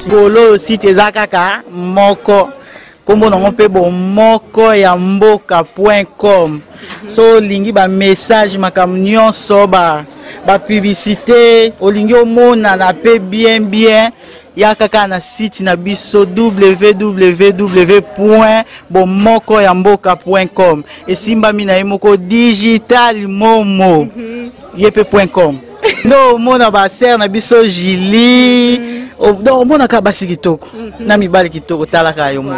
Bolo site ezakaka moko. Kombo nango pe bo moko ya mboka.com. So lingi ba message makam nyonso ba publicité olingi omona na pe bien ya kaka na site na biso www.bomokoyamboka.com esimba mina yemoko digital momo yepe.com. No mona ba ser na biso Julie do mona ka basi kitoko na mibali kitoko talaka yo mo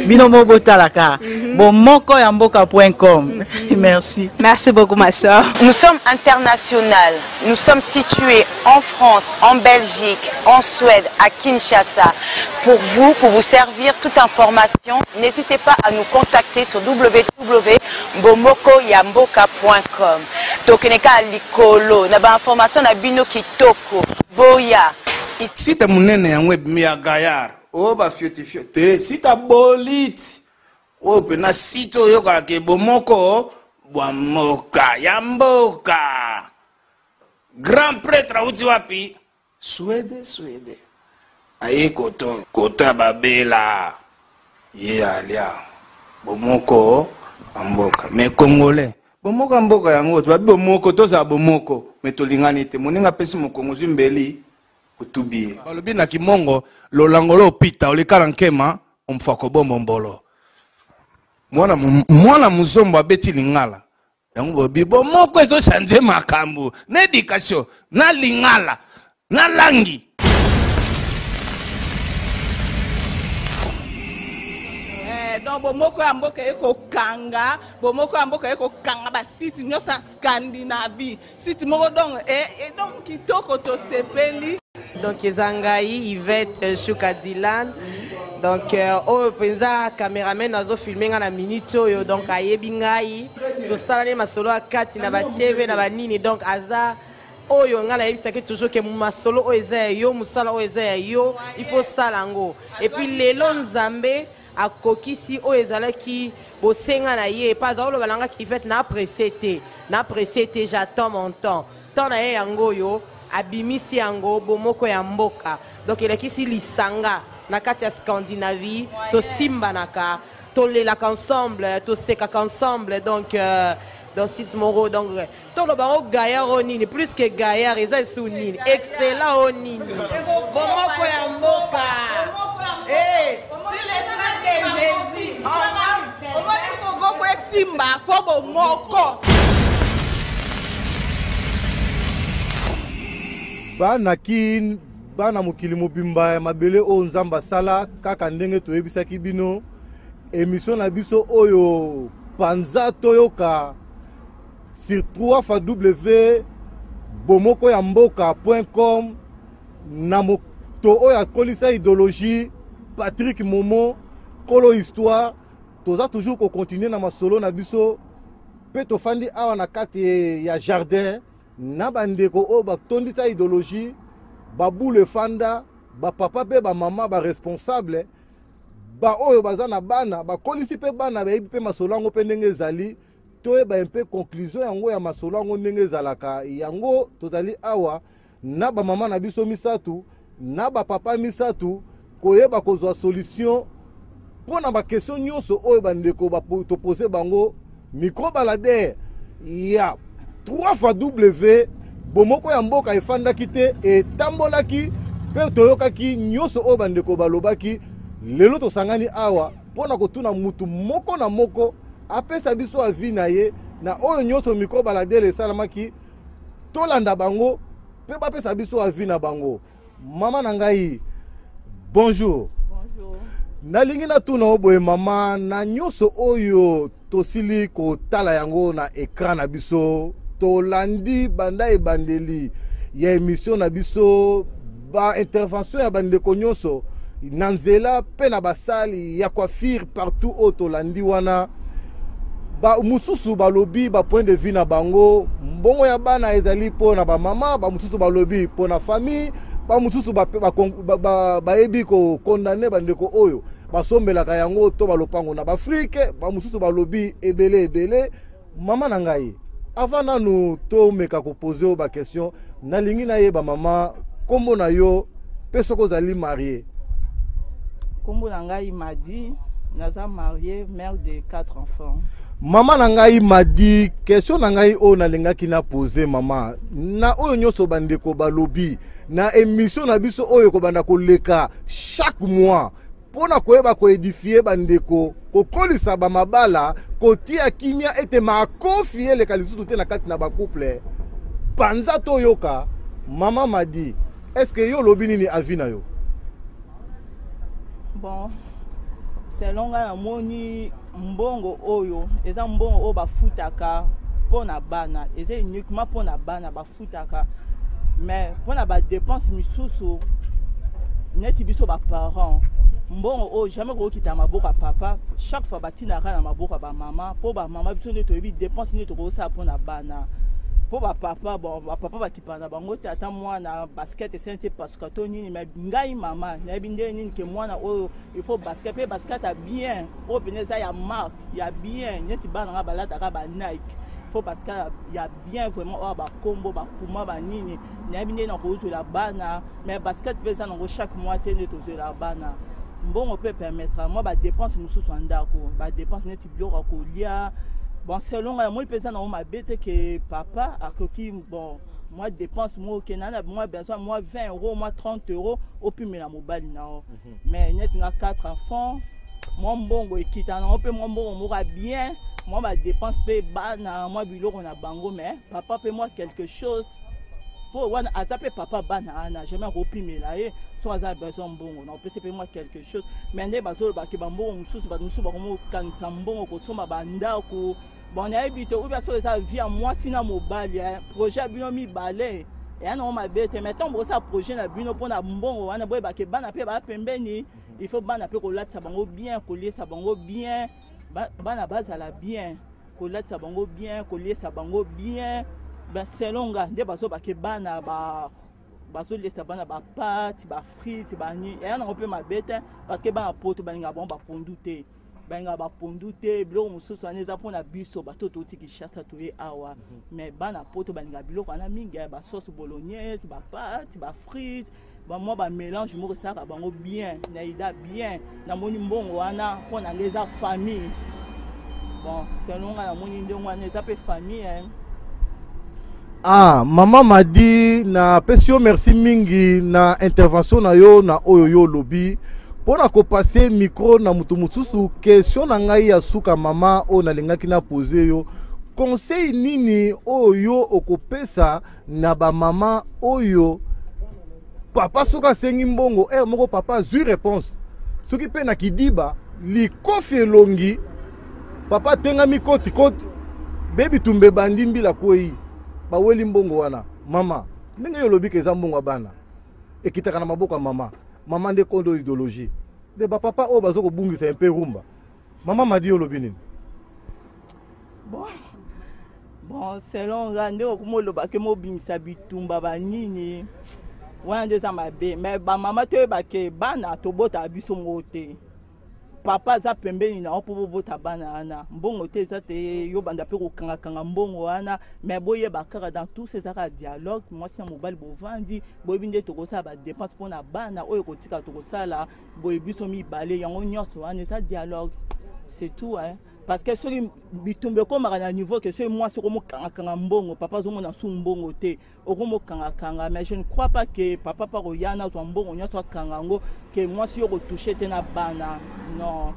bino mo botalaka bomokoyamboka.com. Merci beaucoup ma soeur. Nous sommes international. Nous sommes situés en France, en Belgique, en Suède, à Kinshasa. Pour vous servir toute information, n'hésitez pas à nous contacter sur www.bomokoyamboka.com. Tokeneka likolo na ba information na bino kitoko boya. Si ta munene ya web mi ya gayar o ba fiote si ta bolit o pe na sito yo ka ke bomoko bomoka yamboka. Grand prêtre uti wapi Swede aye kota babela ye alia bomoko amboka me congolais bomoko mboka yango to bomoko to za bomoko metolingani te moninga pesi mokongo zimbeli kutubi balobi na kimongo lolangolo pita olekala nkema omfako bombo mbolo mwana muzombo abeti lingala yango bobi bomoko ezo chanje makambu na éducation na lingala na langi. Donc bomoko ya mboka eko kanga ba site nyosa Scandinavie site moko donc donc kitoko to sepeli. Donc ezangai Yvette Shuka Dylan donc o penza cameraman azo filmer na minute oyo donc ayebi ngai to salane masolo akati na ba TV na ba nini donc aza oyo ngala yebisaki toujours que masolo o eza yo musala o eza yo il faut salango et puis lelo nzambe a kokisi o ezalaki bosenga na ye pas olo balanga ki fait na précété j'attends mon temps na ye yango yo abimisi yango bomoko ya mboka donc elakisi lisanga na kati ya Scandinavie to simba naka to lelaka ensemble to sekaka ensemble donc dans site moro donc to lo baro gaillard onini plus que gaillard eza sunini excellent onini bomoko ya mboka C'est le train de Jésus. On va dire Congo pour Simba, Fobo Moko. Bana mokili mobimba ya mabele o nzamba sala kaka ndenge toyebisaki bino émission na biso oyo panza toyoka sur www.bomokoyamboka.com na moto oyo akolisa idéologie Patrick Momo Kolo Histoire toza toujours ko continuer na masolo na biso pe to fandi awa na kati ya jardin na bandeko o ba tondisa idéologie baboule fanda ba papa pe ba mama ba responsable ba oyo baza na bana ba kolisi pe bana ba pe masolo yango pe ndenge ezali to ba un peu conclusion yango ya masolo yango ndenge ezalaka yango tozali awa na ba mama na biso misatu na ba papa misatu koyeba kozwa solution pona ba question nyonso oyo bandeko ba to poser bango micro balader ya 3 bomoko ya mboka efandaki te etambolaki pe toyokaki nyonso oyo bandeko balobaki lelo tosangani awa pona kotuna mutu moko na moko apesa biso avi na ye na oyo nyonso micro balader esalamaki tolanda bango pe bapesa biso avi na bango. Mama na ngai bonjour. Bonjour. Nalingi na tuna oboye mama na nyonso oyo tosili ko tala yango na écran na biso tolandi banda e bandeli ya émission na biso ba intervention ya bandeko nyonso na nzela pe na basali ya coiffure partout au tolandi wana ba mususu balobi ba point de vue na bango mbongo ya bana ezali po na ba mama ba mususu balobi po na famille ba mususu ba ebi ko condamner bandeko oyo basombelaka yango to balopango na Afrique ba mususu balobi ebele mama na ngai avant nanu to meka ko poser ba question nalingi na ye ba mama kombo na yo pe soko zali marié Kombo Nangai m'a dit, naza marié, mère de 4 enfants. Maman Nangai m'a dit, question Nangai o na lenga ki na posé maman. Na oyo nyoso bandeko balobi, na émission na biso oyo ko banda ko leka chaque mois. Pona koyeba ko édifier bandeko, ko kolisa ba mabala, ko tia kimia ete ma confier le kalisu te na kati na ba couple. Panza to yoka, maman m'a dit, est-ce que yo lobi nini avina yo? Bon, selon la moni mbongo oyo, eza mbongo o bafutaka pona bana, eza uniquement pona bana bafutaka. Mais pona ba dépense misusu neti biso ba parents. Mbongo o jamais ko kita maboka papa, chaque fois batina na maboka ba maman, po ba maman biso ne to bi dépense ne to ko sa pona bana. Po ba papa bon ba papa ba kipana bango tata mwana basket sente parce que to nini mais ngai mama na binde nini ke mwana o il faut basket pe basket a bien o peneza ya marque ya bien neti bana nga balata ka ba Nike faut parce que ya bien vraiment o ba combo ba puma ba nini na binde na ko la bana mais basket pesa na chaque mois tene to la bana mbongo peut permettre moi ba dépense mususu andako ba dépense neti biloko ko lia. Bon, selon moi, je pense que que papa a coquille, bon, moi dépense, moi, moi, besoin, moi 20 €, moi 30 €, au plus, mais la mobile, mais il y a 4 enfants, moi, bon, quitte, on peut, moi, bien, moi, ma dépense, moi, bilo, on a bango, mais papa, paie moi quelque chose. Pour moi, papa, banana, jamais repris, mais là, soit à besoin bon, on peut payer moi quelque chose, mais on est basé, bah, qui bambo, on sous, bah, nous sous, bah, quand ça bon, on consomme, banda, ou bon, on a habité, ou bien sur ça vient moi, sinon mobile, projet bien mis balai, et on m'a bête, maintenant, bon, ça projet na bino pour na bon, on a beau, bah, que ban après, bah, pembeni, il faut ban après, qu'on late ça bango bien, coller ça bango bien, ban à base à la bien, qu'on late ça bango bien, coller ça bango bien. Ben selon nga nde bazo ba ke bana ba bazo lesa bana ba pâte ba frites ba ni et on peut ma bête parce que bana poto balinga bon ba pondute balinga ba pondute biloko mususu aneza pona biso bato to tiki chassa to e awa mais bana poto balinga biloko ana mingi ba sauce bolognaise ba pâte ba frites ba moi ba mélange mo ça ka bango bien na ida bien na moni mbongo wana pona ngeza famille bon selon nga na moni ndongo aneza pe famille hein. Ah, maman m'a dit na pesio merci mingi na intervention na yo na oyo lobby pona ko passer micro na mutu mususu question na ngai ya suka mama o na lengaki na poser yo conseil nini oyo okopesa na ba mama oyo papa suka sengi mbongo moko papa zui réponse soki pe na kidiba li kofi longi papa tenga mi koti baby tumbe bandi mbila koi ba weli mbongo wana mama ndenge yo lobi ke za mbongo bana ekitaka na maboka mama nde kondo idéologie de ba papa o bazoko bungisa un peu rumba mama madi yo lobi nini bon selon rande okumo loba ke mo bimisa bitumba ba nini wana ndeza mabe mais ba mama to ba ke bana to bota biso mote papa za pembeni na opo bota bana ana mbongo te za te yo banda pe ko kanga mbongo wana mais boye bakara dans tous ces actes dialogue moi c'est mobile bovandi boye binde to ko sa ba dépense pour na bana oyo ko tika to ko sala boye biso mi balé yango nyonso wana ça dialogue c'est tout hein parce que sur bitumbe ko mara niveau que c'est moi sur mo kanga mbongo papa zo mona su mbongo te okomo kanga mais je ne crois pas que papa paro yana zo mbongo nyonso kangango que moi si yo ko toucher te na bana non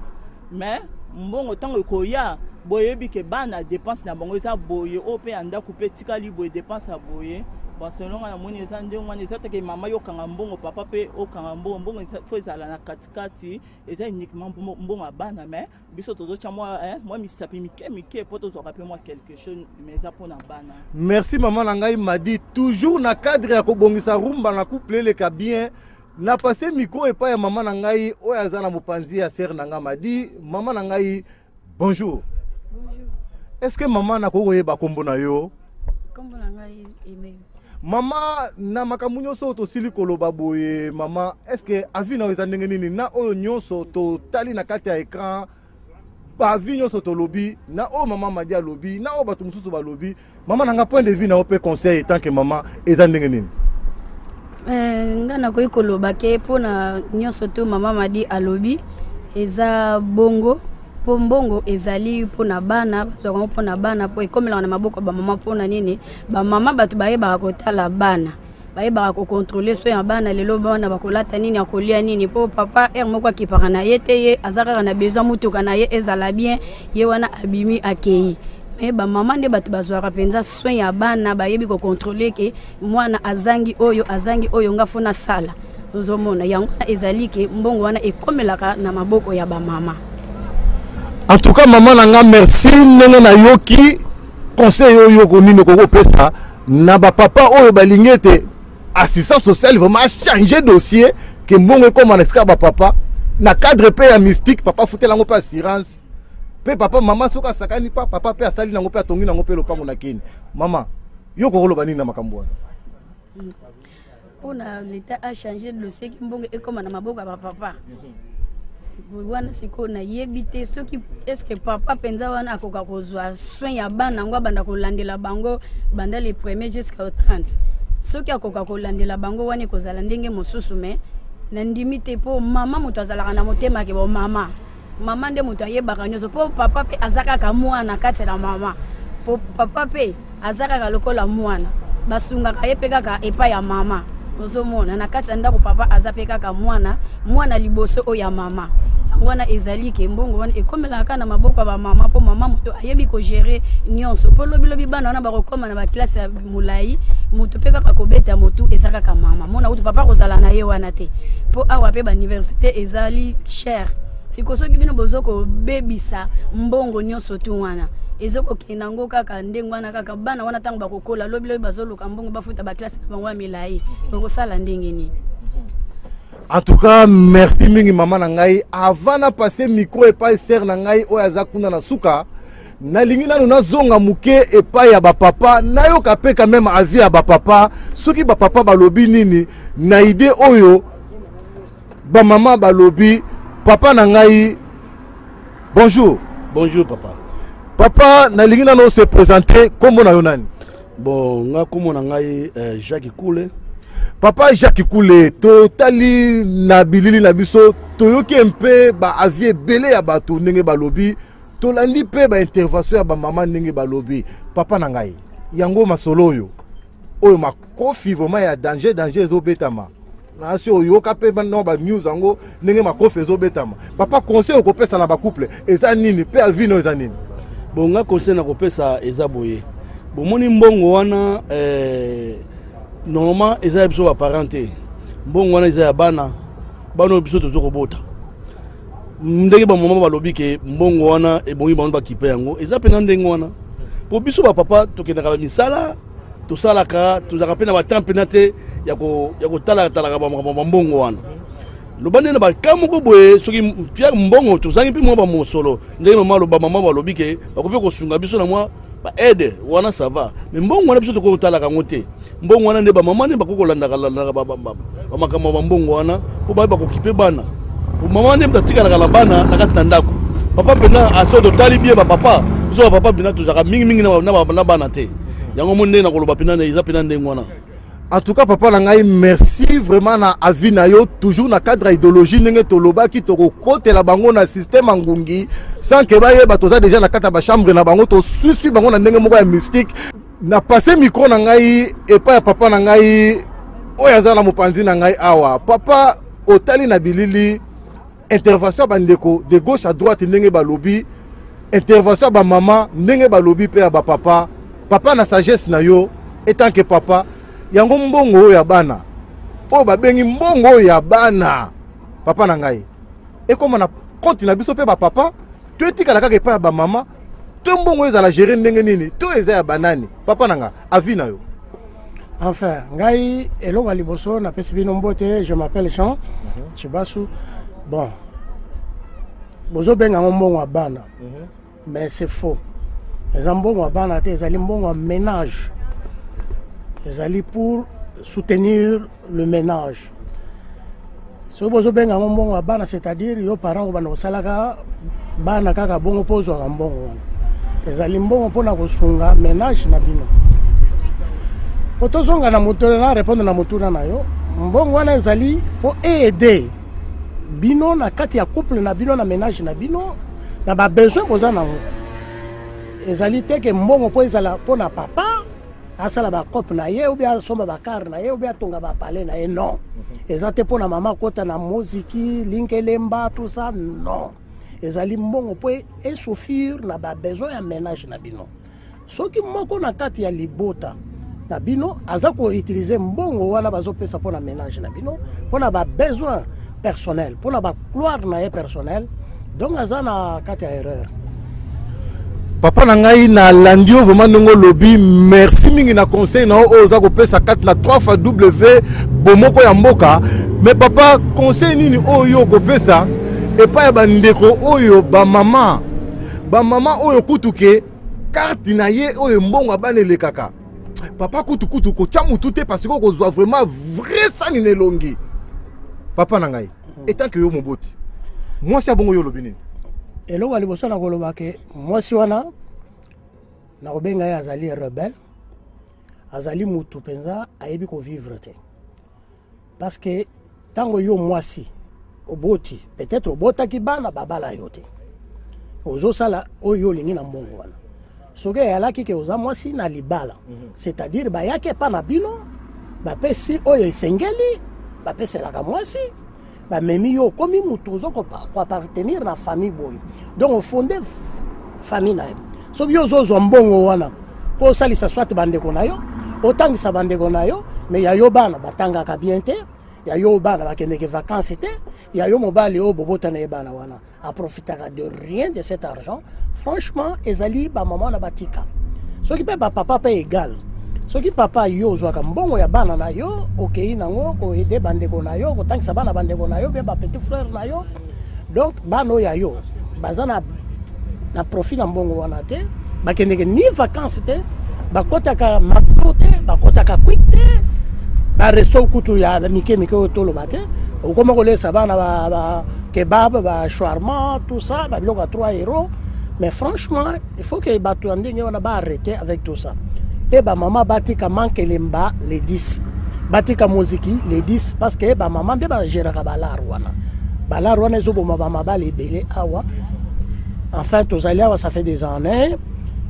mais mbongo tango ko ya boye bi ke bana dépense na bango za boye o pe anda couper tikali boye dépense a boye bon selon la moni za nde ngwana za te mama yo kanga mbongo papa pe o kanga mbongo faut ezala na katikati eza uniquement mbongo bana mais biso tozo cha moi moi mi sapi mike poto zo rappeler moi quelque chose mais za pona bana. Merci maman nangai m'a dit toujours na cadre ya ko bongisa rumba na couple le ka bien na passé micro et pas ya maman nangai o ya za na mopanzi ya sœur nanga m'a dit maman nangai bonjour. Bonjour. Est-ce que maman na ko yeba kombo na yo? Kombo nangai aimé. Mama na makamu nyonso to sili koloba boye mama est-ce que avi na weta ndenge nini na oyo nyonso to tali na kati ya écran ba avi nyonso to lobby na o mama madia lobby na o batu mususu ba lobby mama nanga point de vue na o pe conseil tant que mama eza ndenge nini nga nakoki koloba ke mpona nyonso to mama madi alobi eza bongo po mbongo ezali mpona bana bazwaka mpona bana po ekomelaka na maboko bamama mpona nini bamama bato bayebaka kotala bana bayebaka kokontrole so ya bana lelo bana bakolata nini akolia nini po papa er moko akipaka na ye te ye aza kaka na besoin mutuka na ye ezala bien ye wana abimi akei me bamama nde bato bazwaka mpenza soin ya bana bayebi kokontrole ke mwana azangi oyo nga fona sala ozomona yango ezali ke mbongo wana ekomelaka na maboko ya bamama. En tout cas maman nanga merci ndenge na yoki conseil oyo konini kokopesa na bapapa oyo balingi ete assistance sociale vraiment changer dossier que mbongo ekoma na esika bapapa na cadre pe ya mystique papa futela ngo pe assurance pe papa mama soka sakani pa papa pe asali nango pe atongi nango pe lopango na kini mama yo kokoloba nini na makambo wana mpona l'état a changé dossier ki mbongo ekoma na maboko ya bapapa wana sikoyo nayebi te soki eske papa mpenza wana akoka kozwa soin ya bana yango abanda kolandela bango banda le premier jusqu'au 30 soki akoka kolandela bango wana ekozala ndenge mosusu me nandimi te mpo mama moto azalaka na motema ke bomama mama nde moto ayebaka nyonso mpo papa mpe aza kaka mwana kati na mama po papa mpe aza kaka lokola mwana basungaka ye mpe kaka epai ya mama ozomona na kati ya ndako papa aza mpe kaka mwana liboso oyo ya mama yango wana ezali ke mbongo wana ekomelaka na maboko ya bamama mpo mama moto ayebi kogere nyonso mpo lobilobi bana wana bakokoma na baklase ya molai moto mpe kaka kobeta motu eza kaka mama mona kutu papa kozala na ye wana te mpo awa mpe bauniversité ezali cher siko soki bino bozokobebisa mbongo nyonso tu wana ezokokenda ngo kaka ndenge wana kaka bana wana ntango bakokola lobilobi bazoluka mbongo bafuta baklase na bango ya milai okosala ndenge nini. En tout cas merci mingi mama na ngai avant na passer micro epai ser na ngai oyo aza kuna na suka nalingi nanu nazonga muke epai ya bapapa nayoka pe quand même avis ya bapapa soki bapapa balobi nini na idée oyo bamama balobi papa na ngai bonjour. Bonjour papa. Papa nalingi nanu se présenter kombo na yo nani? Bon nga kombo na ngai Jacques Koule. Papa Jacques Koule totali na bilili na biso toyoki mpe ba avis belé ya bato ndenge balobi tolandi pe ba intervention ya ba mama ndenge balobi papa na ngai yango masolo oyo makofi vraiment ya danger ezobetama na si oyoka pe no ba news yango ndenge makofi ezobetama papa conseil ko pesa na ba couple eza nini pe avis no eza nini? Bon nga conseil na ko pesa eza boye bomoni mbongo wana normalement eza biso ba parenté mbongo wana eza ya bana biso tozokobota ndenge ba mama balobi ke mbongo wana ebongi bango bakipe yango eza pena ndenge wana po biso ba papa tokendaka ba misala tosalaka tozaka pena ba temps pena te ya kotala ba mbongo wana lobande na bakamu ko boye soki pia mbongo tozangi mpe mwa ba mosolo ndenge mama balobi ke bakopi kosunga biso na mwa ba aide wana ça va mais mbongo wana biso toko tala kango te mbongo wana nde ba mama ne bakokolanda ba makama ba mbongo wana po ba kokipe bana po mama ne mtatika na bana na kati na ndako papa pena aso to tali bien ba papa biso ba papa bina tozaka mingi na bana te yango monde na koloba pena na iza pena ndenge wana. En tout cas papa na ngai merci vraiment na avis na yo toujours na cadre idéologie ndenge toloba ki toko kote la bango na système ngungi sans que ba yeba toza déjà na kata ba chambre na bango to susu bango na ndenge moko ya mystique na passer micro na ngai epa ya papa na ngai oyo aza na mopanzi na ngai awa papa otali na bilili intervention bandeko de gauche à droite ndenge balobi intervention ba mama ndenge balobi pe ya ba papa na sagesse na yo etant que papa yango mbongo ya bana po babengi mbongo ya bana papa na ngai ekoma na konti na biso pe ba papa to etikala kaka epa ya ba mama to mbongo ezala gérer ndenge nini to eza ya banani papa na nga avis na yo? Enfin ngai elonga liboso na pesi bino mbote je m'appelle Jean Chibasu. Bon bozo benga mbongo ya bana mais c'est faux eza mbongo ya bana te ezali mbongo ya ménage. Ils allaient pour soutenir le ménage. Si vous avez un bon bana, c'est-à-dire que les parents ont un salaire, bana kaka bon pose un bon. Ils allaient bon pour la ménage na bino. Pour tous on a na moto na répondre na moto na yo. mbongo wana ezali po aider bino na kati ya couple na bino na ménage na bino na ba besoin boza nango ezali te ke mbongo po ezala po na papa asala ba couple na ye ou bien asomba ba car na ye ou bien tonga ba palais na ye non eza te po na mama kota na muziki linkelemba tout ça non ezali mbongo po esofir na ba besoin ya ménage na bino soki moko na kati ya libota na bino aza ko utiliser mbongo wana bazopesa po na ménage na bino po na ba besoin personnel pour la gloire na personnel donc aza na kati ya erreur papa na ngai na landio vraiment ndongo lobby merci mingi na conseil na oza ko pesa kati na 3 fois W bomoko ya mboka mais papa conseil nini oyo ko pesa et pas ya bandeko oyo ba mama oyo kutuke carte na ye oyo mbongo abanele kaka papa kutu ko chamu tout parce que ko zwa vraiment vrai ça ni nelongi papa na ngai etant que yo moboti moi si abongo yo lobini elo wali bosana ko lobake moi si wana na obenga ya azali rebelle azali mutu penza ayebi ko vivre te parce que tango yo moi si oboti peut-être obota ki bana babala yo te ozo sala oyo lingi na mbongo wana soke yalaki ke oza moi si na libala c'est-à-dire ba yake pa na bino ba pesi oyo esengeli bapeselaka mwasi bamemi yo komi mutu ozo koappartenir na famille boy donc ofonde famille na ye soki yo ozozwa mbongo wana mpo osalisa swate bandeko na yo otangisa bandeko na yo mais ya yo bana batangaka bien te ya yo bana bakendeke vacances te ya yo mobali oyo bobota na ye bana wana aprofitaka de rien de cet argent franchement ezali bamama na batika soki mpe bapapa mpe égal soki papa yo ozwaka mbongo ya bana na yo okei nango koede bandeko na yo kotangisa bana bandeko na yo bien ba petit frère na yo donc bana oyo ya yo baza na profit na mbongo wana te bakendeke ni vacances te bakotaka makto te bakotaka kwik te baresto kutu ya mike oyo toloba te okoma kolesa bana ba kebab ba shawarma tout ça babiloko ya 3 euros mais franchement il faut que bato ya ndenge wana baarrêter avec tout ça et ba maman batika manque lemba les 10 batika muziki les 10 parce que ba maman de ba gérera balar wana ezoboma ba mabale belé awa enfin tous allés awa ça fait des années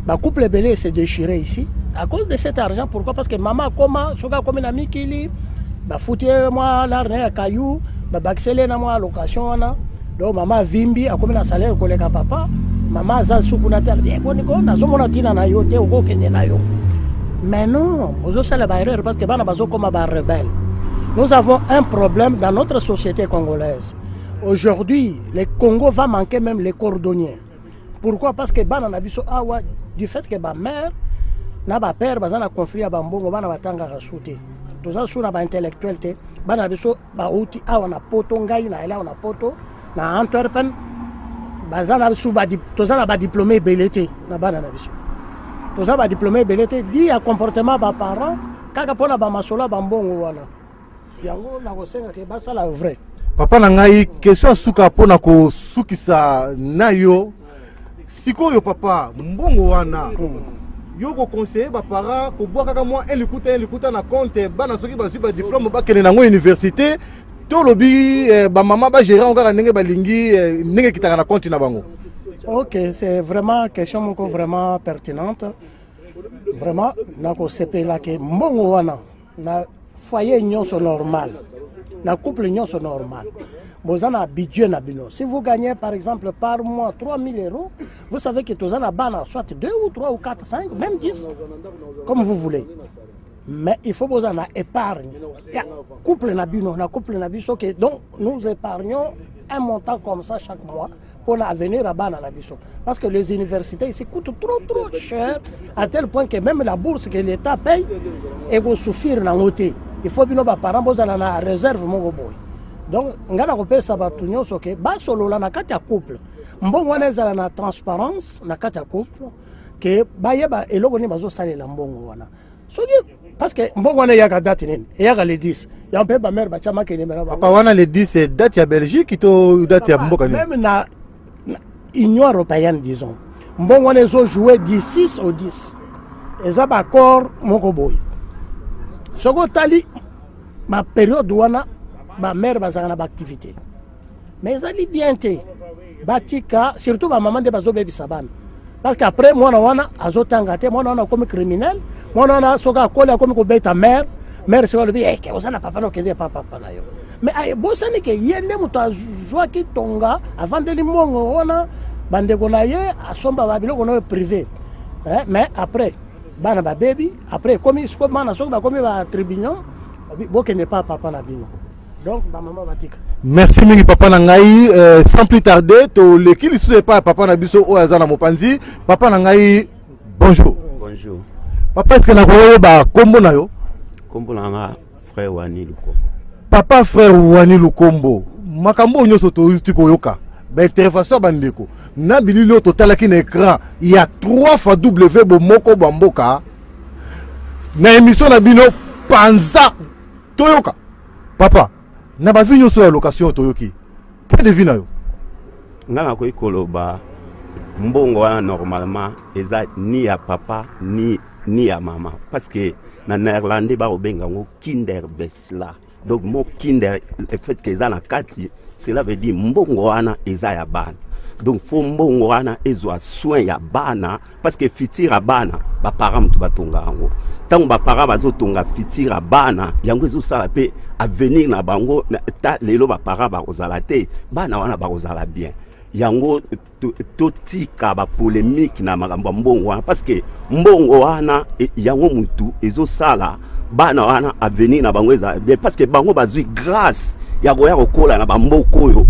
ba couple belé s'est déchiré ici à cause de cet argent. Pourquoi? Parce que maman comment soka comme na mikili ba foutu moi l'arne ya caillou ba baxele na moi location wana donc maman vimbi a comme na salaire ko leka papa maman za sukuna tel bien bon ko na zomona tina na yo te ko kende na yo. Mais non, vous avez la barrière parce que bana bazo comme ba rebelle. Nous avons un problème dans notre société congolaise. Aujourd'hui, le Congo va manquer même les cordonniers. Pourquoi? Parce que bana na biso awa du fait que ba mère na ba père bazana conflit ba mbongo bana batanga rasouté. Tout ça sur na ba intellectuel te bana biso ba outi awa na poto ngai na ela na poto na Antwerpen bazana biso ba tozana ba diplômé belete na bana na biso. Tout ça va diplômé belete dit à comportement ba parents kaka pona ba masola ba mbongo wana yango na kosenga ke basa la vrai papa na ngai question suka pona ko sukisa nayo sikoyo papa mbongo wana yo ko conseiller ba parents ko bwa kaka moi elikuta na compte bana soki ba ba diplôme ba kene na université to lobi ba mama ba gérer encore ndenge ba lingi ndenge kitaka na compte na bango. Ok, c'est vraiment une question vraiment pertinente. Vraiment, nako sepe la ke mbongo wana na foyer nyonso normal, na couple nyonso normal. Bozana budget na bino. Si vous gagnez par exemple par mois 3 000 euros, vous savez que tozana bana soit 2 ou 3 ou 4, 5, même 10, comme vous voulez. Mais il faut bozana épargne. Couple na bino, na couple na biso que donc nous épargnons un montant comme ça chaque mois pour l'avenir à Banabiso. Parce que les universités ici coûtent trop cher, à tel point que même la bourse que l'État paye, et vous souffrir dans l'ôté. Il faut que nos parents aient la réserve. Donc, on a repéré ça, que bas solo la nakata couple. Bon, on est dans la transparence, nakata couple, que bayeba et l'on bazo salé la mbongo wana. Parce que bon, on est à date, il y a les 10. Il y a un peu de mère, bachama qui est papa, on a les 10, c'est date à Belgique qui est date à Mboka. Même na Union européenne, disons. Bon, on est joué 16 au 10. Et ça, d'accord, mon coboy. Ce que tali, ma période wana ba mère bazaka na ba activité mais ezali bien te batika surtout ba maman de bazo bebisa bana parce qu'après mwana wana azotanga te mwana wana comme criminel mwana wana soka kola comme ko beta mère c'est le bien que osana papa no kende papa na yo mais ay bosani ke yende muto azwa ki tonga avant de limongo wana bande ko na ye asomba ba biloko no privé mais après bana ba baby après comme mana soka comme ba tribunal bokende papa na bino donc ba maman batika. Merci mingi papa nangai sans plus tarder to lekili sous pas papa na biso o azana mopanzi papa nangai bonjour. Bonjour. Papa est-ce que na koyo ba kombo na yo? Kombo na frère Wani Lukombo. Papa frère Wani Lukombo. Makambo nyoso to koyoka. Ba intervention bandeko. Na bililo total ki na écran, il y a 3 fois W bomoko bamboka. Na émission na bino panza toyoka. Papa na ba vinyo so location toyoki. Que devina yo? Ngana ko ikoloba mbongo wana normalement eza ni ya papa ni ya maman parce que na néerlandais ba obenga ngo kinderbesla. Donc mo kinder le fait que eza na kati cela veut dire mbongo wana eza ya bana. Donc fo mbongo wana ezwa soin ya bana parce que fitira bana ba parents mutu batonga ngo. Tant ba parents bazotonga fitira bana yango ezosala pe avenir na bango ta lelo ba parents ba kozala te bana wana ba kozala bien. Yango totika ba polémique na makambo mbongo wana parce que mbongo wana yango mutu ezosala bana wana avenir na bango eza bien parce que bango bazui grâce ya kokola na bamboko oyo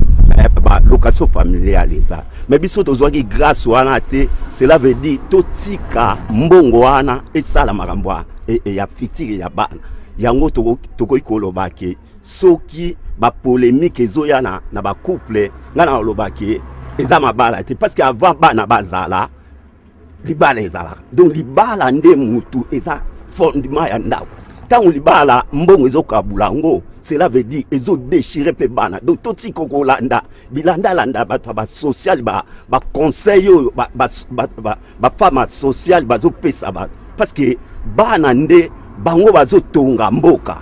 ba location familiale eza mais biso tozwaki grâce wana te cela veut dire totika mbongo wana esala makambo ya fitiri ya bana yango tokoki kolobaki soki ba polémique ezoya na ba couple ngana olobaki eza mabala te parce que avant bana bazala libala ezala donc libala nde mutu eza fondement ya ndako tant libala mbongo ezokabula ngo cela veut dire ezo déchirer pe bana donc toti kokolanda bilanda landa bato ba social ba conseil ba femme social bazo pesa ba parce que bana nde bango bazo tonga mboka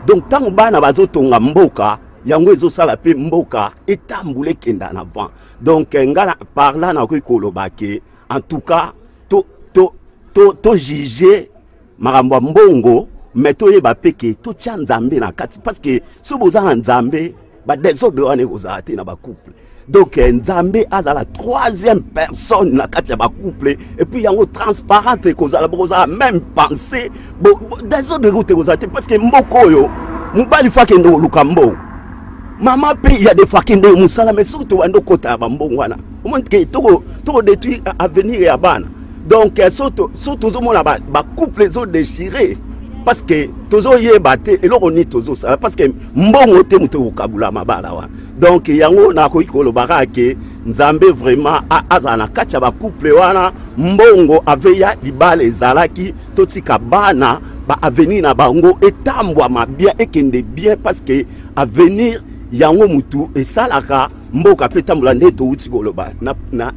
donc tant bana bazo tonga mboka yango ezosala pe mboka etambule kenda na avant donc ngala parla na ko kolobake en tout cas to juger makambo mbongo mais toyeba peke to tia nzambe na kati parce que so bozana nzambe ba désordre wana kozala te na ba couple donc nzambe azala troisième personne na kati ya ba couple et puis yango transparente kozala même penser désordre route kozala te parce que mboko yo mubali fa kende luka mbongo maman pe il y a des fois kende musala mais surtout ando kota ba mbongo wana au moins que to détruire avenir ya bana donc surtout zomona ba couple zo déchiré parce que tozo yebate eloko ni tozo ça parce que mbongo te muto okabula mabala wa donc yango na ko ikolo barake nzambe vraiment azana kacha ba couple wana mbongo aveya libala ezalaki totika bana ba avenir na bango etambwa mabia ekende bien parce que avenir yango mutu esalaka mboka pe tambula ndeto uti koloba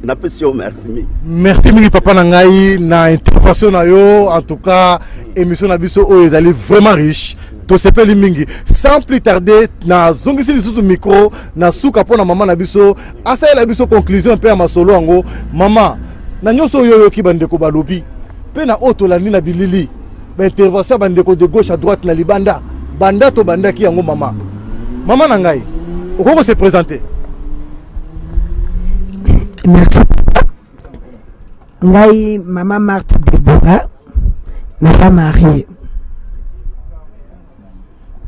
na pesio merci mingi papa na ngai na intervention na yo en tout cas émission na biso o ezali vraiment riche to sepeli mingi sans plus tarder na zongisi lisusu micro na suka pona mama na biso asa la biso conclusion pe ya masolo ngo mama na nyoso yo ki bandeko balobi pe na auto la nina bilili ba intervention bandeko de gauche à droite na libanda banda to bandaki yango mama na ngai okoko se présenter. Merci. Ngai maman Marthe Deborah, la femme mariée.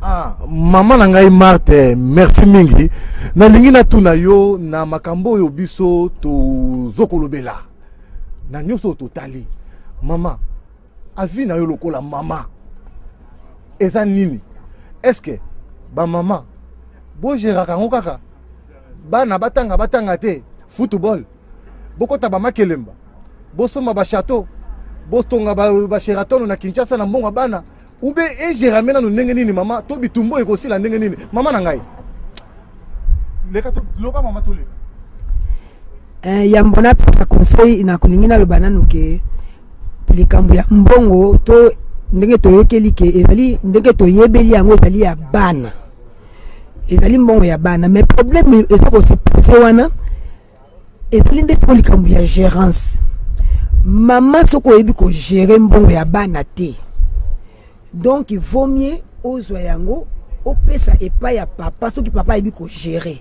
Ah, maman ngai Marthe, merci mingi. Na lingi na tuna yo na makambo yo biso to zokolobela. Na nyoso totali. Mama, avi na yo lokola mama. Eza nini? Est-ce que ba mama bo géraka ngo kaka bana batanga te football boko tabama kelemba bosoma ba château bostonga ba Sheraton na Kinshasa na mbongo bana ube géramena no ndenge nini mama to bitumbo ekosila ndenge nini mama na ngai leka to loba mama to leka yambona pesa conseil na kulingina lobana nuke likambo ya mbongo to ndenge toyokeli ke ezali ndenge toyebeli yango ezali ya bana ezali mbongo ya bana mais problème eza kosipose wana ezali nde to likambo ya gérance mama soko oyebi kogere mbongo ya bana te donc il vaut mieux ozwa yango opesa epai ya papa soki papa ayebi kogere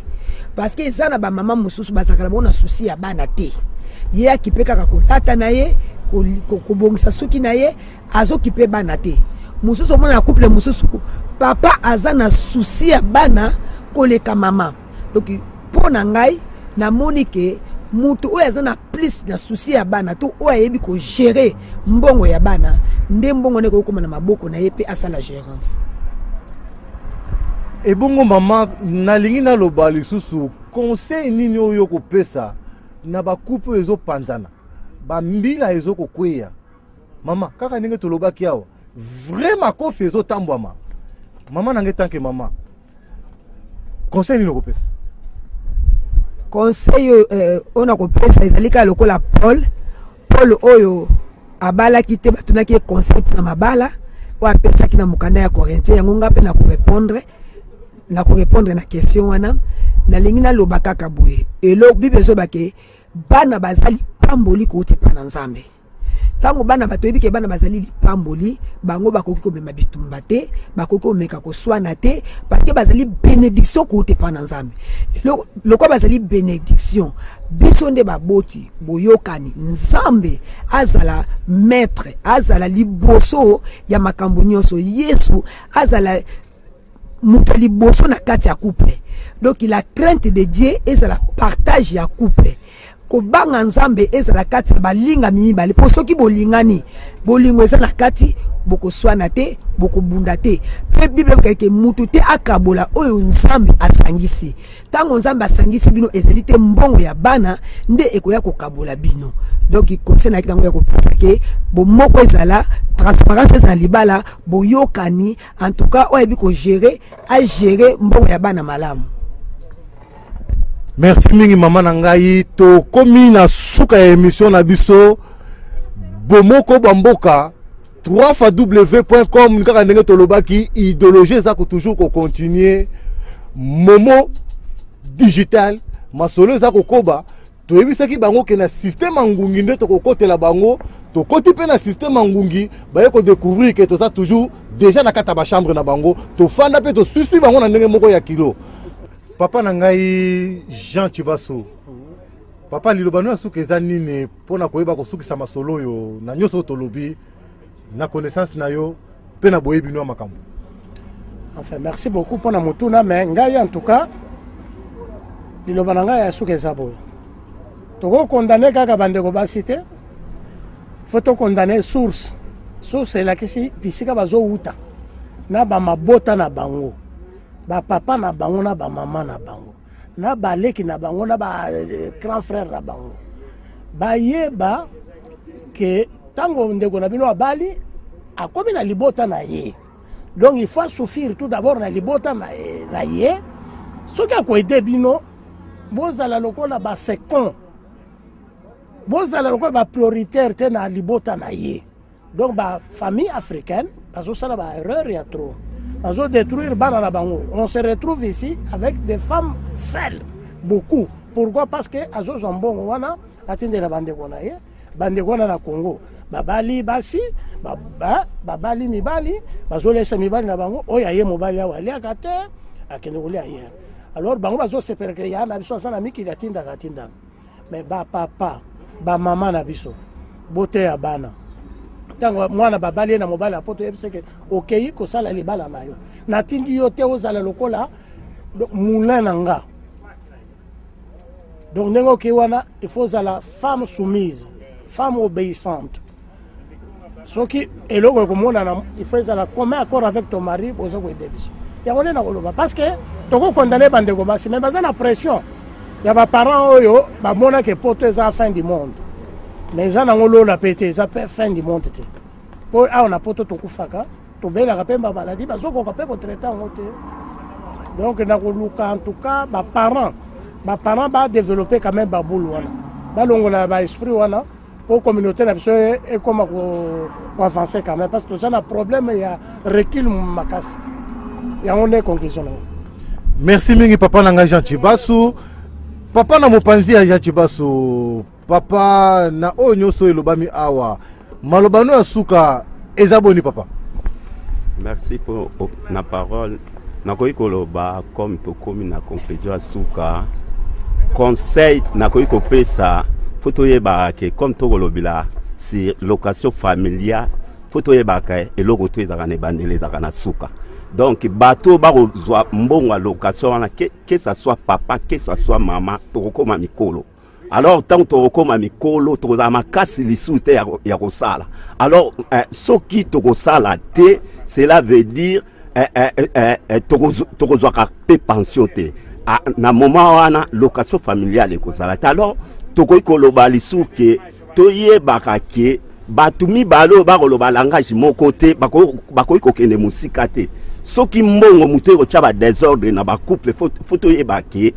parce que eza na bamama mosusu bazalaka na bango na susi ya bana te ye akipe kaka kolata na ye kobongisa suki na ye azokipe bana te mosusu omona na couple mosusu papa aza na susi ya bana koleka mama donc mpo na ngai namoni ke mutu oyo aza na plus na susi ya bana to oyo ayebi kogere mbongo ya bana nde mbongo ndeko okoma na maboko na ye mpe asala gérance. Ebongo mama nalingi naloba lisusu conseil nini oyo kopesa na bakupe ezopanzana bambila ezokokweya mama kaka ndenge tolobaki awa vraiment kofi ezotambwama mama nange tanke mama conseil nini okopesa? Conseil on a kopesa ezali kaka lokola Paul oyo abalaki te batunaki conseil na mabala o apesaki na mokanda ya Corinthien yango nga pe na korépondre na question wana nalingi naloba kaka boye elo bible ezobake bana bazali pamboli kote pana nzambe tango bana batoyebi ke bana bazali lipamboli bango bakoki komema bitumba te bakoki komeka koswana te parce que bazali bénédiction kote pana nzambe loko bazali bénédiction biso nde baboti boyokani nzambe azala maître azala liboso ya makambo nyonso yesu azala mutu liboso na kati ya couple donc la crainte de Dieu ezala partage ya couple kobanga nzambe ezala kati balinga mibale po soki bolingani bolingo ezala kati bokoswana te bokobunda te pe bible keke mutu te akabola oyo nzambe asangisi tango nzambe asangisi bino ezali te mbongo ya bana nde ekoya kokabola bino donc conseil na kitango ya kopesa ke bomoko ezala transparence ezala libala boyokani en tout cas oyebi ko gérer a gérer mbongo ya bana malamu. Merci mingi mama na ngai to komi na suka ya émission na biso bomoko bamboka www.com kaka ndenge tolobaki idéologie za ko toujours ko continuer momo digital masolo za ko koba toyebisaki bango ke na système ngungi nde to kokotela bango to koti pe na système ngungi baye ko découvrir que to ça toujours déjà na kata ba chambre na bango to fanda pe to susu bango na ndenge moko ya kilo. Papa na ngai Jean Chibaso papa lilobano asuka eza nini pona koyeba kosukisa masolo yo na nyoso tolobi na connaissance na yo pe na boyebi no makambo. Enfin merci beaucoup pour na mutuna mais ngai en tout cas lilobana ngai asuka eza boye toko condamner kaka bandeko basite faut to condamner source la kisi bisika bazo uta na ba mabota na bango ba papa na bango na ba mama na bango na ba leki na bango na ba grand frère na bango ba yeba que tango ndeko na bino abali akomi na libota na ye donc il faut souffrir tout d'abord na libota na ye soki akoede bino bozala lokola ba second bozala lokola ba prioritaire te na libota na ye donc ba famille africaine bazosala ba erreur ya trop bazo détruire bana na bango. On se retrouve ici avec des femmes seules beaucoup. Pourquoi? Parce que azo zambongo wana atinde la bandeko na ye bandeko na Congo babali basi babali mibali bazo lesa mibali na bango oya ye mobali ya wali akate akende kuli ayer alors bango bazo sepere que ya na biso sana miki latinda katinda mais ba papa ba mama na biso bote ya bana tango mwana babali na mobali apoto yebiseke okei kosala libala na yo natindi yo te ozala lokola moulin na nga donc nengo ke wana il faut la femme soumise femme obéissante soki eloko komona na il faut la commun accord avec ton mari bozo ko debisi ya ngone na koloba parce que toko condamner bandeko basi mais bazana pression ya ba parents oyo ba mona ke poto eza fin du monde mais ça n'a pas la pété, ça peut fin du monde. Pour on a pas tout kufaka, to bela ka pemba maladie, parce qu'on peut pas traiter en côté. Donc na ko luka en tout cas, ba parents ba développer quand même ba boulou wana. Ba longola ba esprit wana, pour la communauté et comment avancer quand même. Parce que ça a un problème, il y a recul makas. Il y a une conclusion. Merci mingi papa nanga Jean Chibasu. Papa na mopanzi ya Jean Chibasu. Papa na o nyoso elobami awa. Malobano ya suka ezaboni papa. Merci pour la parole. Nakoyi koloba comme to komi na conclusion ya suka. Conseil nakoyi kopesa faut yeba ke comme to kolobila si location familiale faut yeba ke eloko to ezaka ne bandele ezaka na suka. Donc bateau baro zwa mbongo location que ça soit papa que ça soit maman tokoma mikolo. Alors tant tokoma mikolo toza makasi lisute ya kosala. Alors ce qui tokosala te cela veut dire tokozwa ka pension te. Na moment wana location familiale ekozala. Alors tokoyi koloba lisuke toyebaka ke batumi balo bakoloba langage moko te bakoyi kokende musika te. Soki mbongo muto ko tshaba désordre na ba couple faut yeba ke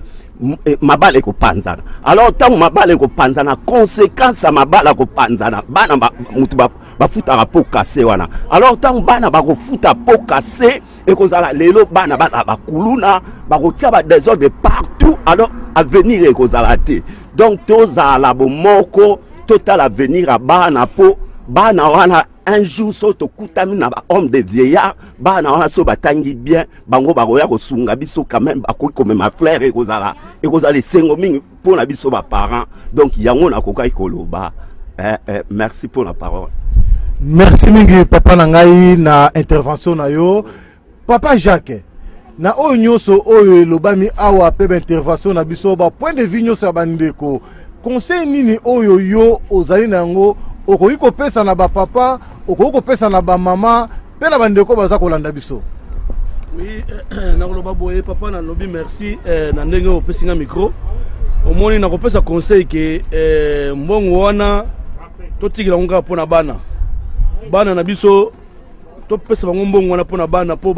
mabale ko panzana. Alors tant mabale ko panzana conséquence mabala ko panzana bana mutu ba futa po casser wana. Alors tant bana ba ko futa po casser et ko zala lelo bana ba kuluna ba ko tshaba désordre partout. Alors avenir e ko zala te. Donc toza la bomoko total avenir a bana po bana wana un jour soto kutami na ba homme de vieillard bana wana so batangi bien bango bakoya ko sunga biso quand même bakoki comme ma frère et kozala sengo mingi pour na biso ba parents. Donc yango na kokai koloba merci pour la parole. Merci mingi papa nangai na intervention na yo papa Jacques na oyo nyoso oyo lobami awa pe intervention na biso ba point de vue nyoso ya bandeko conseil nini oyo yo ozali nango okoki kopesa na ba papa okoki kopesa na ba mama pe na bandeko baza kolanda biso. Oui na koloba boye papa na lobi merci na ndenge opesi nga micro omoni na kopesa conseil ke mbongo wana totikila nga pona bana na biso to pesa bango mbongo wana pona bana po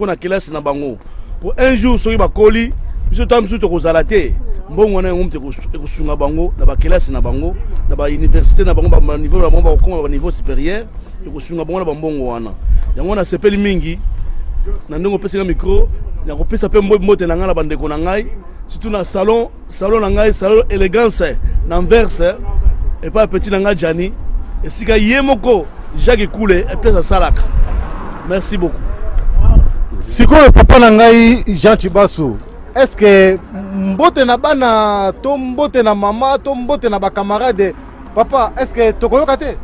na classe na bango pour un jour soki bakoli biso tamsu to kozala te mbongo wana ngomte kosunga bango na ba classe na bango na ba université na bango ba niveau na bango ba niveau supérieur to kosunga bango na mbongo wana yango na sepeli mingi na ndongo pesa micro na kopesa pe mbote na ngala bandeko na ngai surtout na salon na ngai salon élégance na Anvers et pas petit na ngai Jani et sika yemoko Jacques Koulé et place à Salaka. Merci beaucoup. Siko papa na ngai Jean Chibasu. Est-ce que mbote na bana to mbote na mama to mbote na ba camarade papa est-ce que tokoyoka te?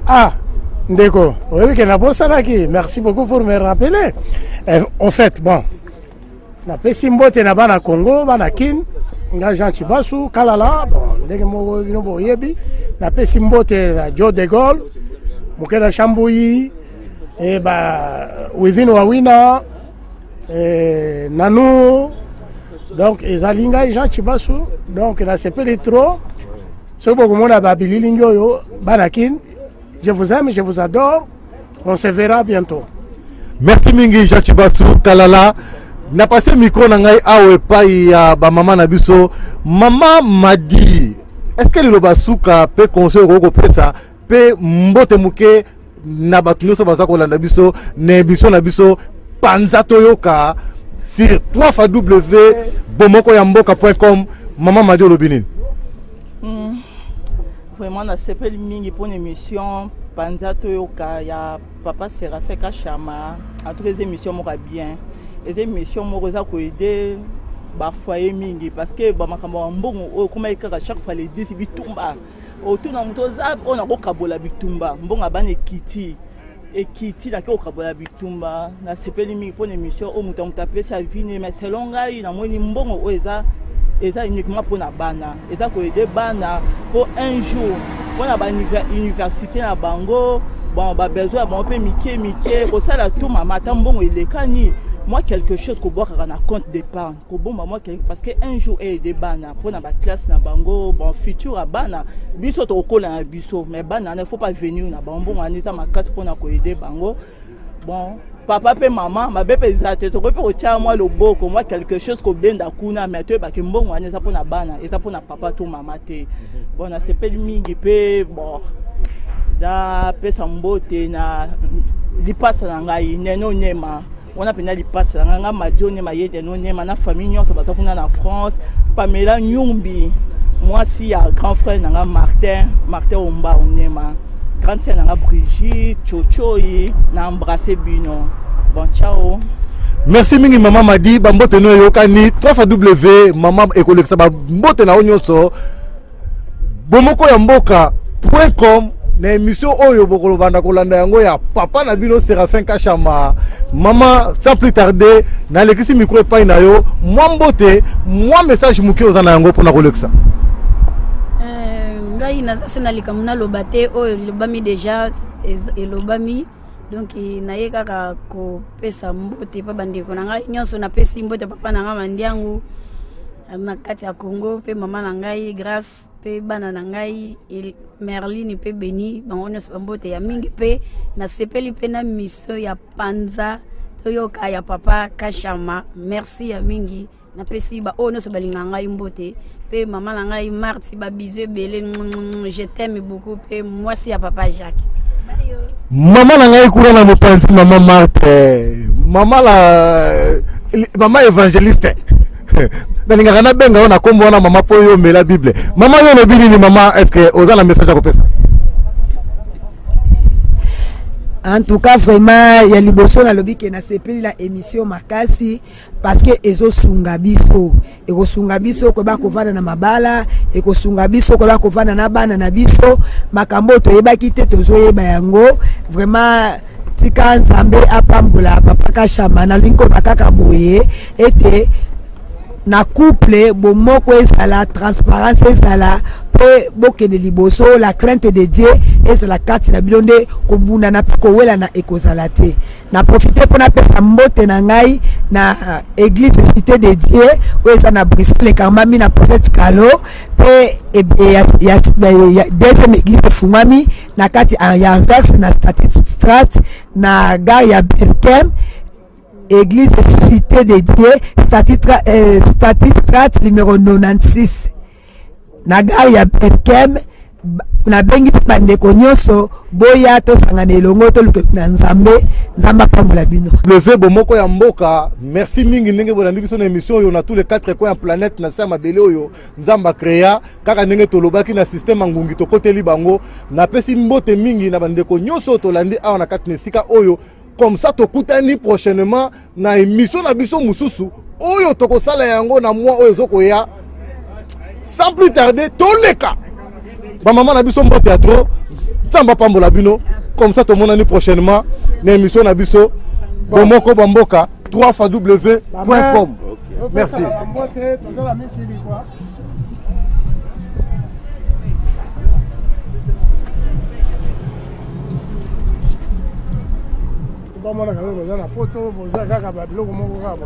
Ah ndeko, oui que na bosalaki. Merci beaucoup pour me rappeler. En fait, bon. Na pesi mbote na bana Congo, bana Kin, nga Jean Chibasu, Kalala, bon, ndenge mo bino boyebi. Na pesi mbote na Joe de Gaulle, Mukela Chambouyi, et bah Wivino Wawina, Nanou. Donc, Ezalinga et Jean Chibasu. Donc, là, c'est pas les trop. Ce que vous avez dit, Banakin, je vous aime, je vous adore. On se verra bientôt. Merci Mingi Jean Chibasu Kalala. Na passé micro na ngai awe pa ya ba mama na biso. Mama Madi. Est-ce que le basuka peut conseiller ko pesa pe mbote muke na batunoso bazako landa biso ne biso na biso panzato yoka sur www.bomokoyamboka.com. Maman Madi Olobinin. Vraiment, on a sepel mingi pour une émission. Panzato yoka, ya papa Séraphin Kachama. En tout cas, les émissions m'aura bien. Les émissions m'aura aidé. Foyer mingi parce que bon, comme chaque fois les 10 bitumba. Autour d'un motoza, on a okabola bitumba. Bon, abane kiti. Et Kiti la ko kabola bitumba na sepeli mi pour une émission au muta mutapé sa vie mais selon ngai na moni mbongo eza uniquement pour na bana eza ko aider bana pour un jour pour na ba université na bango bon ba besoin bon peu mike ko sala tout mama tambongo elekani moi quelque chose ko boire na compte d'épargne ko bon moi parce que un jour aider bana pour na ba classe na bango bon futur à bana biso to kola na biso mais bana ne faut pas venir na bango on a ma casse pour na ko aider bango bon papa pe maman mabe pe zate to ko pe ko tia moi loboko moi quelque chose ko benda kuna mais to ba ke mbongo wana eza pona bana eza pona papa to mama te bon na sepeli mingi pe bon da pe sambote na lipasa na ngai neno nyema wana pena lipasa na nga madio nyema yede no nyema na famille nyonso baza kuna na France Pamela Nyumbi moi si ya grand frère na Martin Omba onyema grande sœur na Brigitte Chochoi na embrasser bino bon ciao. Merci mingi maman Madi bambote no yokani 3w maman ekolekisa bambote na onyoso bomoko ya mboka.com na émission oyo bokolo banda kolanda yango ya papa na bino Séraphin Kachama maman sans plus tarder na lekisi micro epai na yo mbote moi message muki ozana yango pona kolekisa ngai nazasi nalikamuna loba te oyo lobami déjà elobami donc naye kaka kopesa mbote pa bandeko na ngai nyonso napesi mbote papa na ngai mandiangu na kati ya Congo pe mama na ngai Grâce pe bana na ngai Merline pe Beni bango nyonso mbote ya mingi pe na sepeli pe na miso ya Panza toyoka ya papa Kachama merci ya mingi na pesi ba ono so balinga ngai mbote pe mama na ngai Marti ba bisous belé je t'aime beaucoup pe moi si ya papa Jacques mama na ngai kura na mopanzi mama Marthe mama évangéliste nalinga kana benga ona kombo na mama po yo mela Bible mama yo no bini ni mama est-ce que ozana message à kopesa en tout cas vraiment ya liboso na lobi ke na sepeli la émission makasi parce que ezo sunga biso ko ba kovana na mabala eko sunga biso ko ba kovana na bana na biso makambo to yebaki te tozo yeba yango vraiment tika nzambe apambola papa Kachama na linko bakaka boye ete na couple bomoko ezala transparence ezala pe bokende liboso la crainte de Dieu ezala kati na bilonde kobuna na kowela na ekozala te na profiter pour na pesa mbote na ngai na église cité de Dieu oyo eza na Bruxelles Karmami na prophète Kalo pe ya deuxième église fungwami na kati ya Anvers na Strat na gare ya Berkem église cité de Dieu Strat numéro 96 na gare ya Berkem na bengi bandeko nyonso boya to sangana elongo to luke na nzambe pambola bino levé bomoko ya mboka merci mingi ndenge bolandi biso na émission yo na tous les 4 coins ya planète na sa mabele oyo nzamba créa kaka ndenge tolobaki na système ngungi to koteli bango na pesi mbote mingi na bandeko nyonso tolandi awa na kati na sika oyo comme ça tokutani prochainement na émission na biso mususu oyo tokosala yango na mois oyo zokoya sans plus tarder toleka ba maman na biso mbote ya trop nzamba pambola bino comme ça tomonani prochainement na émission na biso bomoko bamboka 3w.com merci bamona kaka boza na poto boza kaka babiloko moko kaka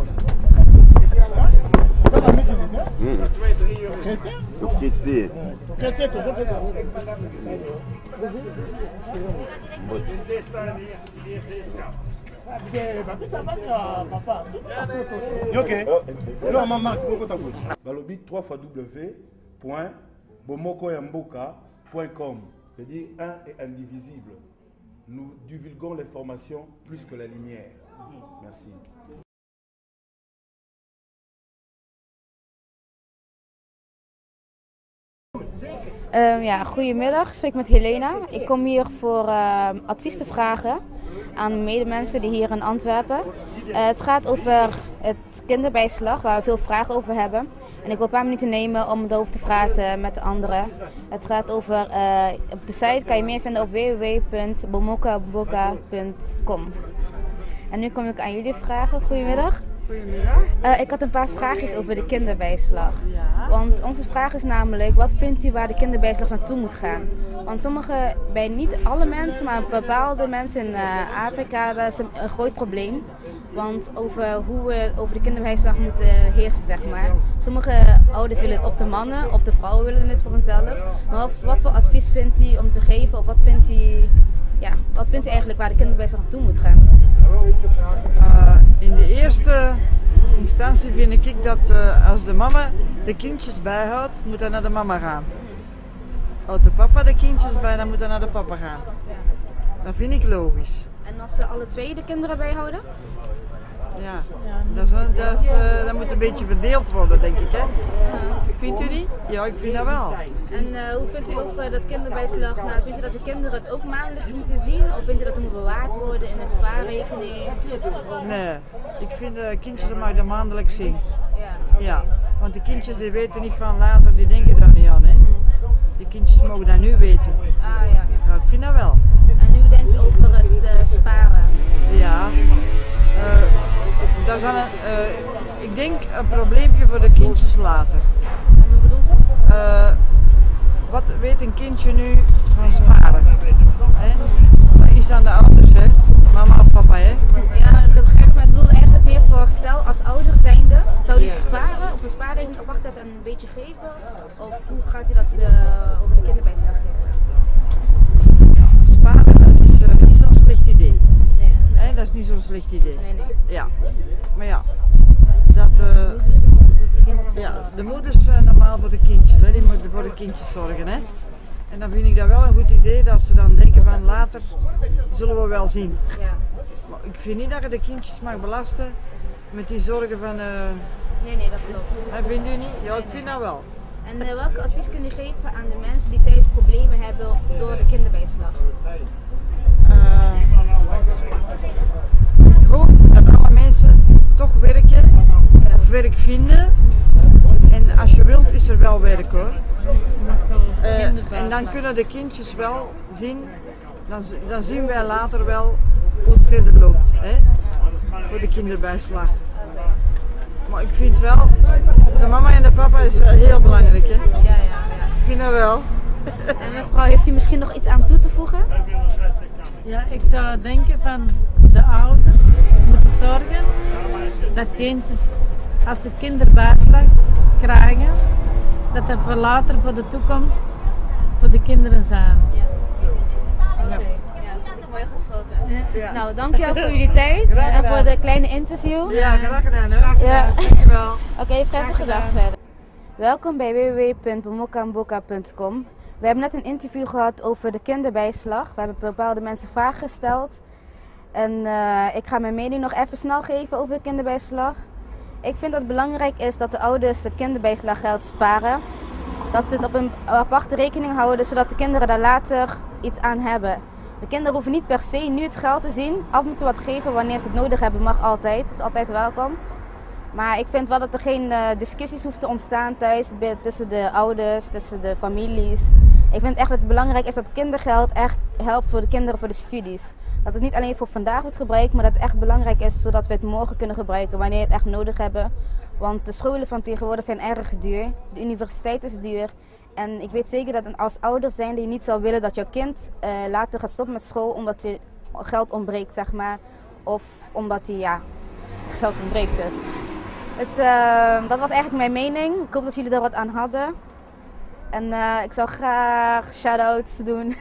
balobi 3w.bomokoyamboka.com c'est-à-dire un et indivisible. Nous divulguons l'information plus que la lumière. Merci. Ja, goedemiddag. Ik spreek met Helena. Ik kom hier voor advies te vragen aan medemensen die hier in Antwerpen. Het gaat over het kinderbijslag, waar we veel vragen over hebben. En ik wil een paar minuten nemen om erover te praten met de anderen. Het gaat over, op de site kan je meer vinden op www.bomokaboka.com. En nu kom ik aan jullie vragen. Goedemiddag. Goedemiddag. Ik had een paar vraagjes over de kinderbijslag. Ja. Want onze vraag is namelijk, wat vindt u waar de kinderbijslag naartoe moet gaan? Want bij niet alle mensen, maar bepaalde mensen in Afrika, dat is een groot probleem. Want over hoe we over de kinderbijslag moeten heersen, zeg maar. Sommige ouders willen het, of de mannen of de vrouwen willen het voor hunzelf. Maar wat voor advies vindt u om te geven? Of wat vindt u eigenlijk waar de kinderbijslag naartoe moet gaan? In de eerste instantie vind ik dat als de mama de kindjes bijhoudt, moet hij naar de mama gaan. Houdt de papa de kindjes bij, dan moet hij naar de papa gaan. Dat vind ik logisch. En als ze alle twee de kinderen bijhouden? Ja, dat moet een beetje verdeeld worden, denk ik. Hè? Vindt u niet? Ja, ik vind dat wel. En hoe vindt u over dat kinderbijslag? Nou, vindt u dat de kinderen het ook maandelijks moeten zien? Of vindt u dat het moet bewaard worden in een spaarrekening? Nee, ik vind kindjes dat mag je maandelijks zien. Ja, want de kindjes die weten niet van later, die denken daar niet aan. Hè? De kindjes mogen dat nu weten. Ja, ik vind dat wel. En nu denkt u over het sparen? Ja, dat is ik denk een probleempje voor de kindjes later. En hoe bedoelt u? Wat weet een kindje nu van sparen? Dat is aan de ouders, hè? Mama of papa, hè? Ja, dat begrijp ik, maar ik bedoel eigenlijk meer voor stel als ouders zijnde, zou u het sparen, op een spaarrekening apart zetten en een beetje geven? Of hoe gaat u dat over de kinderbijslag geven? Sparen is niet zo'n slecht idee. Nee. Dat is niet zo'n slecht idee. Nee. Ja, maar ja, de moeders zijn normaal voor de kindjes, hè? Die moeten voor de kindjes zorgen. Hè? En dan vind ik dat wel een goed idee dat ze dan denken van later zullen we wel zien. Ja. Maar ik vind niet dat je de kindjes mag belasten met die zorgen van... Nee, dat klopt. Vindt u niet? Ja, ik vind dat wel. En welk advies kunt u geven aan de mensen die thuis problemen hebben door de kinderbijslag? Ik hoop dat alle mensen toch werken of werk vinden. En als je wilt is er wel werk hoor. En dan kunnen de kindjes wel zien, dan zien wij later wel hoe het verder loopt. Hè? Voor de kinderbijslag. Maar ik vind wel, de mama en de papa is wel heel belangrijk. Hè? Ja. Ik vind dat wel. En mevrouw, heeft u misschien nog iets aan toe te voegen? Ja, ik zou denken van de ouders moeten zorgen dat kindjes, als ze kinderbijslag krijgen, dat dat voor later, voor de toekomst, voor de kinderen zijn. Oké, mooi gesproken. Ja. Nou, dankjewel voor jullie tijd en voor de kleine interview. Ja, graag gedaan hoor. Ja. Dankjewel. Oké, prettige dag verder. Welkom bij www.bomokamboka.com. We hebben net een interview gehad over de kinderbijslag. We hebben bepaalde mensen vragen gesteld. En ik ga mijn mening nog even snel geven over de kinderbijslag. Ik vind dat het belangrijk is dat de ouders de kinderbijslaggeld sparen. Dat ze het op een aparte rekening houden, zodat de kinderen daar later iets aan hebben. De kinderen hoeven niet per se nu het geld te zien. Af en toe wat geven wanneer ze het nodig hebben, mag altijd. Het is altijd welkom. Maar ik vind wel dat er geen discussies hoeven te ontstaan thuis tussen de ouders, tussen de families. Ik vind echt dat het belangrijk is dat kindergeld echt helpt voor de kinderen voor de studies. Dat het niet alleen voor vandaag wordt gebruikt, maar dat het echt belangrijk is zodat we het morgen kunnen gebruiken wanneer we het echt nodig hebben. Want de scholen van tegenwoordig zijn erg duur, de universiteit is duur. En ik weet zeker dat als ouders zijn die niet zou willen dat jouw kind later gaat stoppen met school omdat je geld ontbreekt, zeg maar. Of omdat hij geld ontbreekt dus. Dus dat was eigenlijk mijn mening. Ik hoop dat jullie er wat aan hadden. En ik zou graag shout-outs doen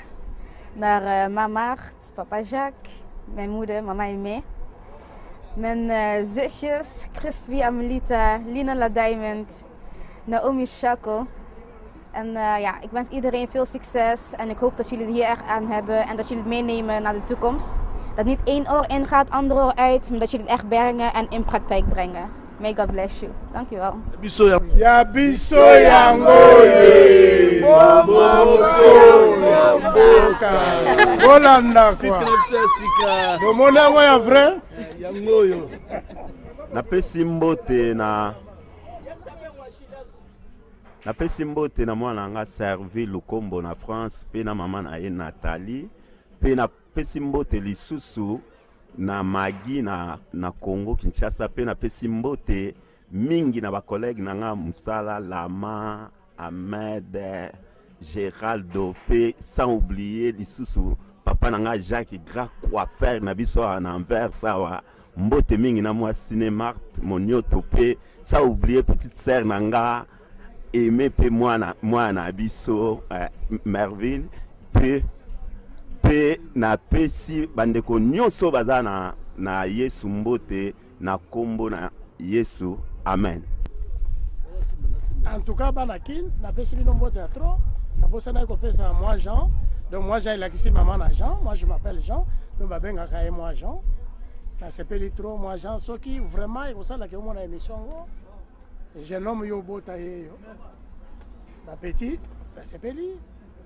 naar mama Maart, papa Jacques, mijn moeder, mama Aimee. Mijn zusjes, Christwie Amelita, Lina La Diamond, Naomi Shako. En ik wens iedereen veel succes en ik hoop dat jullie er hier echt aan hebben en dat jullie het meenemen naar de toekomst. Dat niet één oor ingaat, ander oor uit, maar dat jullie het echt bergen en in praktijk brengen. May God bless you. Dankjewel. Ya biso yango ye. Bolanda kwa. Domona yango ya vrai? Yango yo. Napesi mbote na mwana nga servi Lukombo na France pe na mama na ye Nathalie pe napesi mbote lisusu na Magi na Congo Kinshasa pe napesi mbote mingi na ba collègue na nga Musala Lama Ahmed Géraldo pe sans oublier lisusu papa na nga Jacques grand coiffeur na biso na Anvers sawa mbote mingi na moi cinéma monio topé ça oublier petite sœur nanga aimer pe moi na biso Merville pe na pesi bandeko nyonso baza na Yesu mbote na kombo na Yesu amen. En tout cas banakin na pesi bino mbote ya trop na bosa na ko pesa moi Jean. Donc moi j'ai ici maman à Jean, moi je m'appelle Jean, donc babenga kaye moi Jean. Na sepeli trop moi Jean, ce qui vraiment il ça la que mon émission je nomme yo bota yo. Ma petite, la sepeli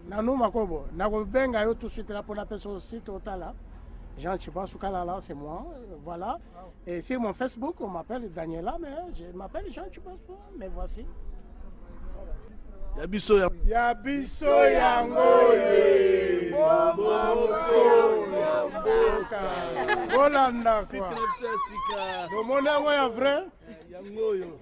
na no makobo, na ko benga yo tout de suite là pour la personne aussi total là. Jean tu penses au là c'est moi, voilà. Et sur mon Facebook on m'appelle Daniela mais je m'appelle Jean tu penses pas, mais voici. Yabiso yango ye Bolanda quoi. Le monde est vrai. Yango yo.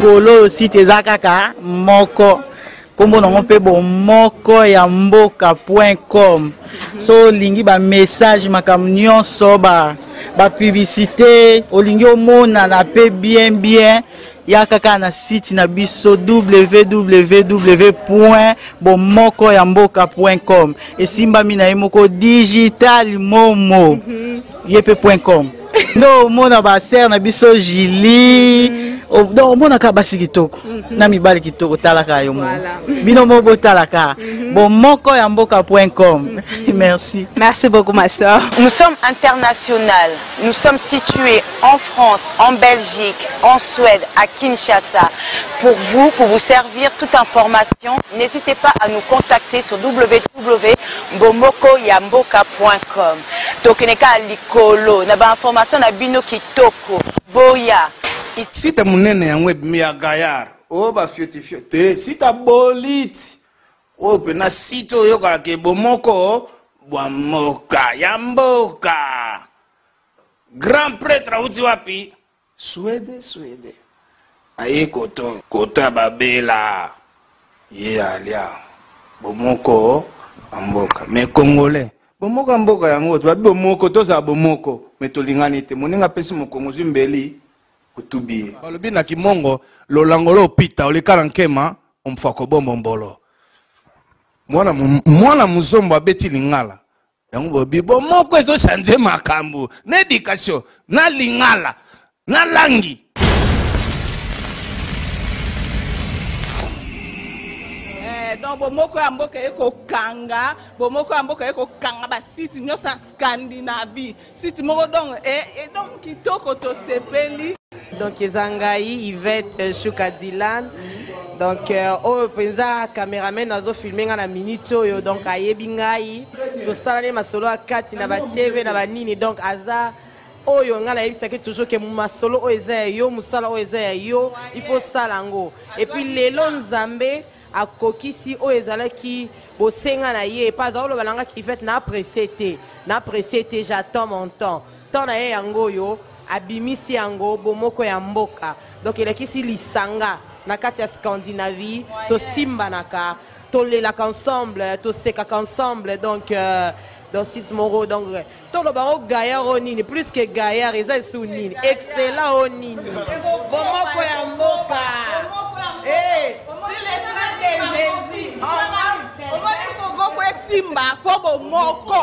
Bolo aussi teza kaka moko. Kombo nango pe bo moko ya mboka.com. So lingi ba message makam nyonso ba publicité olingi omona na pe bien ya kaka na site na biso www.bomokoyamboka.com esimba mina yemoko digital momo yepe.com. No mona ba ser na biso Jili do mona ka basi kitoko na mibali kitoko talaka yo mo bino mo botalaka bomokoyamboka.com. Merci beaucoup ma soeur. Nous sommes internationales. Nous sommes situés en France, en Belgique, en Suède, à Kinshasa. Pour vous servir toute information, n'hésitez pas à nous contacter sur www.bomokoyamboka.com. Tokeneka likolo na ba information na bino kitoko boya. Si tu munene ya web mi ya gayar, o ba fiote. Si ta bolit, o pe na sito yo ka ke bomoko bomoka yamboka. Grand prêtre uti wapi? Suède. Aye kota babela. Ye alia. Bomoko amboka. Mais congolais. Bomoko amboka yango to bomoko to za bomoko. Metolingani te. Moninga pesi mokongo zimbeli. Utubi. Balobi na kimongo lolangolo pita olekala nkema omfako bombombolo. Mwana muzombo abeti lingala. Yango bobi bomoko ezo sanje makambu. Na éducation, na lingala, na langi. Donc bomoko ya mboka eko kanga ba site nyosa Scandinavie. Site moko donc donc kitoko to sepeli. Donc Ezangai Yvette Choukadilan. Donc au penza cameraman nazo filmer na minute yo donc ayebi ngai to sala masolo akati na ba TV na ba nini donc aza oyo ngala yebisa ke toujours que masolo o eza yo musala o eza yo il faut salango et puis lelo nzambe akokisi o ezalaki bosenga na ye pas olo balanga ki fait na précété j'attends mon temps na ye yango yo abimisi yango bomoko ya mboka donc elakisi lisanga na kati ya Scandinavie to simbanaka to lelaka ensemble to sekaka ensemble donc dans site moro donc to lo baro gaillard onini plus que gaillard eza sunini excellent onini bomoko ya mboka c'est le train de Jésus on va Congo kwa simba fo bomoko